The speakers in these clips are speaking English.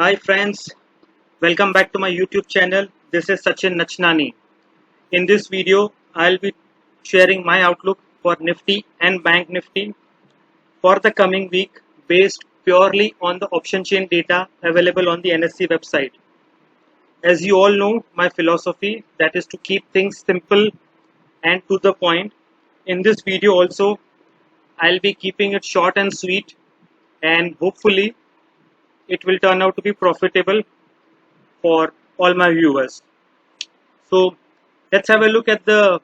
Hi friends, welcome back to my YouTube channel. This is Sachin Nachnani. In this video, I'll be sharing my outlook for Nifty and Bank Nifty for the coming week based purely on the option chain data available on the NSE website. As you all know, my philosophy that is to keep things simple and to the point. In this video also, I'll be keeping it short and sweet, and hopefully it will turn out to be profitable for all my viewers. So let's have a look at the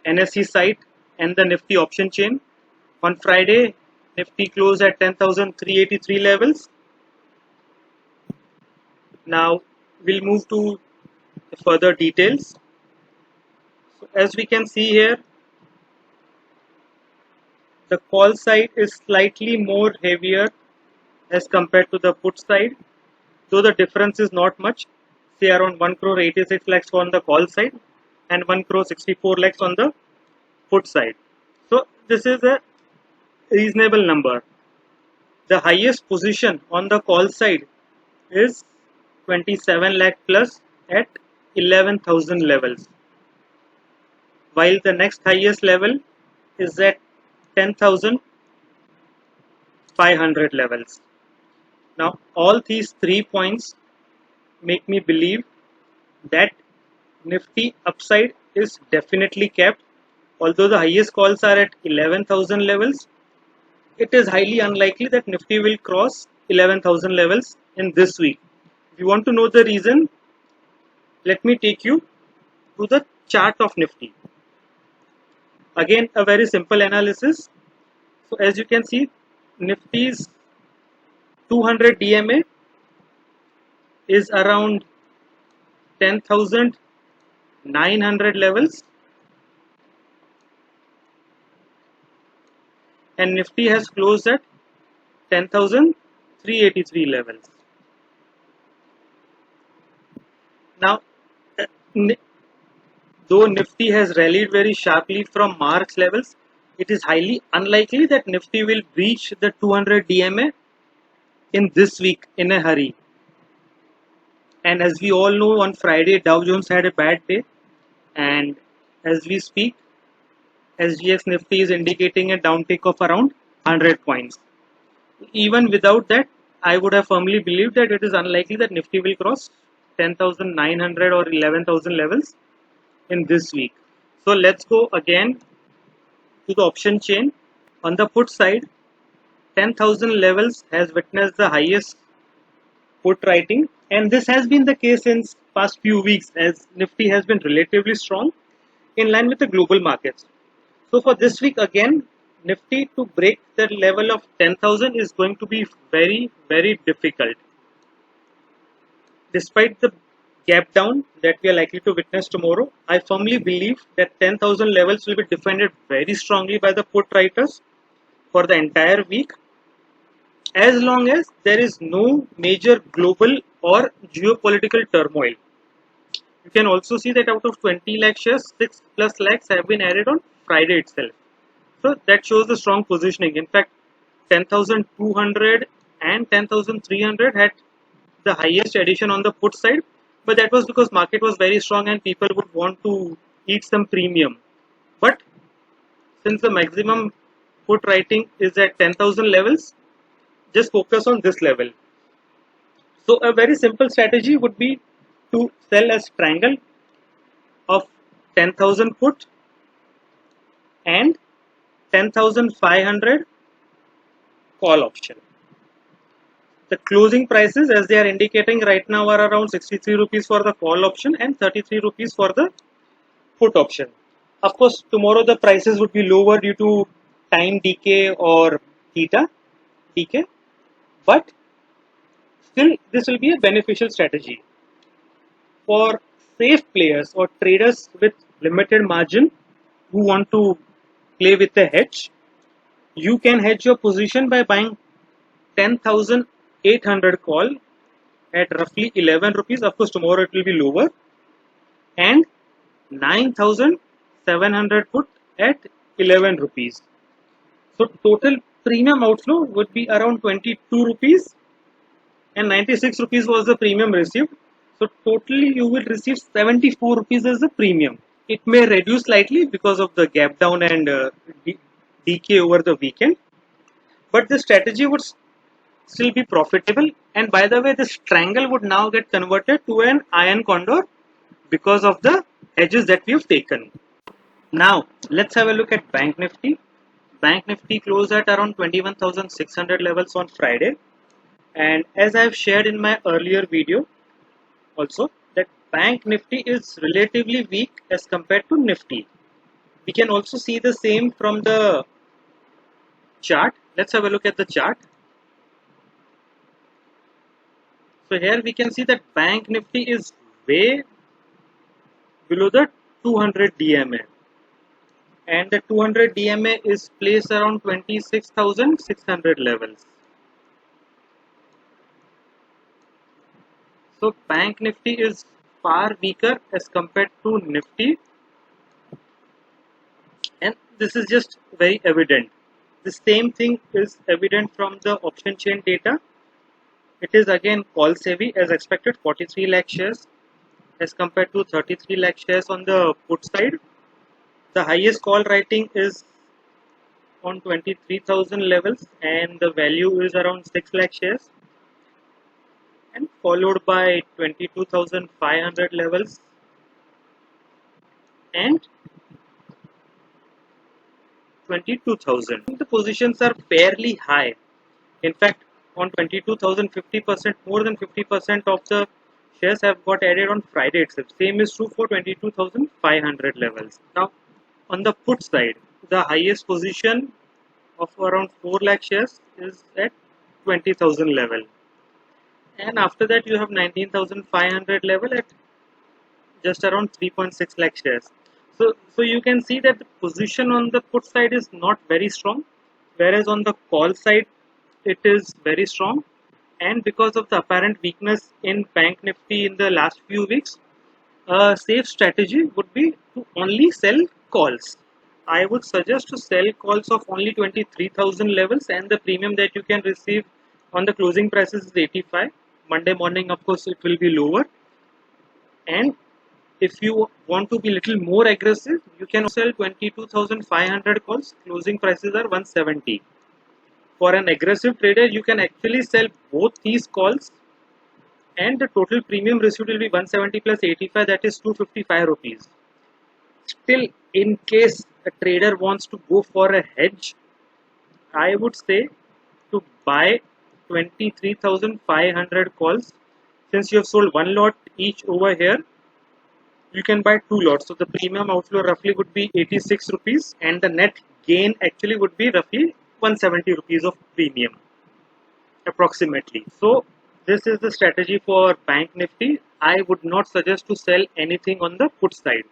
NSE site and the Nifty option chain. On Friday, Nifty closed at 10,383 levels. Now we'll move to further details. So as we can see here, the call side is slightly more heavier as compared to the put side, though the difference is not much, say around 1 crore 86 lakhs on the call side and 1 crore 64 lakhs on the put side. So this is a reasonable number. The highest position on the call side is 27 lakh plus at 11,000 levels, while the next highest level is at 10,500 levels. Now all these 3 points make me believe that Nifty upside is definitely kept. Although the highest calls are at 11,000 levels, it is highly unlikely that Nifty will cross 11,000 levels in this week. If you want to know the reason, let me take you to the chart of Nifty. Again, a very simple analysis. So as you can see, Nifty's 200 DMA is around 10,900 levels, and Nifty has closed at 10,383 levels. Now, though Nifty has rallied very sharply from March levels, it is highly unlikely that Nifty will breach the 200 DMA in this week in a hurry. And as we all know, on Friday Dow Jones had a bad day, and as we speak, SGX Nifty is indicating a downtick of around 100 points. Even without that, I would have firmly believed that it is unlikely that Nifty will cross 10,900 or 11,000 levels in this week. So let's go again to the option chain. On the put side, 10,000 levels has witnessed the highest put writing, and this has been the case since past few weeks as Nifty has been relatively strong in line with the global markets. So for this week again, Nifty to break the level of 10,000 is going to be very difficult. Despite the gap down that we are likely to witness tomorrow, I firmly believe that 10,000 levels will be defended very strongly by the put writers for the entire week, as long as there is no major global or geopolitical turmoil. You can also see that out of 20 lakh shares, 6 plus lakhs have been added on Friday itself. So that shows the strong positioning. In fact, 10,200 and 10,300 had the highest addition on the put side, but that was because market was very strong and people would want to eat some premium. But since the maximum put writing is at 10,000 levels, just focus on this level. So a very simple strategy would be to sell a triangle of 10,000 put and 10,500 call option. The closing prices as they are indicating right now are around 63 rupees for the call option and 33 rupees for the put option. Of course, tomorrow the prices would be lower due to time decay or theta decay, but still this will be a beneficial strategy. For safe players or traders with limited margin who want to play with a hedge, you can hedge your position by buying 10,800 call at roughly 11 rupees. Of course, tomorrow it will be lower, and 9,700 put at 11 rupees. So total premium outflow would be around 22 rupees, and 96 rupees was the premium received. So totally you will receive 74 rupees as the premium. It may reduce slightly because of the gap down and decay over the weekend, but the strategy would still be profitable. And by the way, this triangle would now get converted to an iron condor because of the hedges that we have taken. Now let's have a look at Bank Nifty. Bank Nifty closed at around 21,600 levels on Friday, and as I have shared in my earlier video also, that Bank Nifty is relatively weak as compared to Nifty. We can also see the same from the chart. Let's have a look at the chart. So here we can see that Bank Nifty is way below the 200 DMA, and the 200 DMA is placed around 26,600 levels. So Bank Nifty is far weaker as compared to Nifty, and this is just very evident. The same thing is evident from the option chain data. It is again call heavy as expected, 43 lakh shares as compared to 33 lakh shares on the put side. The highest call writing is on 23,000 levels and the value is around 6 lakh shares, and followed by 22,500 levels and 22,000. The positions are fairly high. In fact, on 22,000, 50%, more than 50% of the shares have got added on Friday itself. Same is true for 22,500 levels. Now, on the put side, the highest position of around 4 lakh shares is at 20,000 level. And after that, you have 19,500 level at just around 3.6 lakh shares. So you can see that the position on the put side is not very strong, whereas on the call side, it is very strong. And because of the apparent weakness in Bank Nifty in the last few weeks, a safe strategy would be to only sell calls. I would suggest to sell calls of only 23,000 levels, and the premium that you can receive on the closing prices is 85. Monday morning, of course, it will be lower. And if you want to be little more aggressive, you can sell 22,500 calls. Closing prices are 170. For an aggressive trader, you can actually sell both these calls, and the total premium received will be 170 plus 85, that is 255 rupees. Still, in case a trader wants to go for a hedge, I would say to buy 23,500 calls. Since you have sold one lot each over here, you can buy two lots. So the premium outflow roughly would be 86 rupees, and the net gain actually would be roughly 170 rupees of premium approximately. So this is the strategy for Bank Nifty. I would not suggest to sell anything on the put side,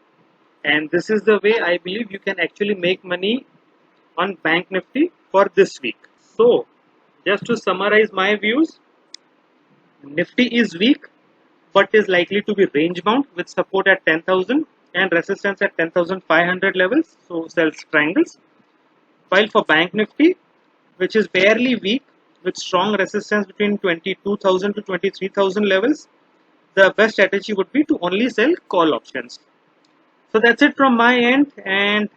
and this is the way I believe you can actually make money on Bank Nifty for this week. So just to summarize my views, Nifty is weak but is likely to be range bound with support at 10,000 and resistance at 10,500 levels, so sells triangles. While for Bank Nifty, which is barely weak with strong resistance between 22,000 to 23,000 levels, the best strategy would be to only sell call options. So that's it from my end, and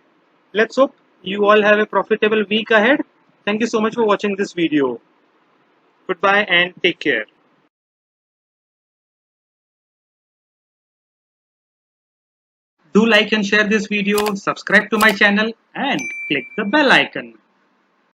let's hope you all have a profitable week ahead. Thank you so much for watching this video. Goodbye and take care. Do like and share this video, subscribe to my channel and click the bell icon.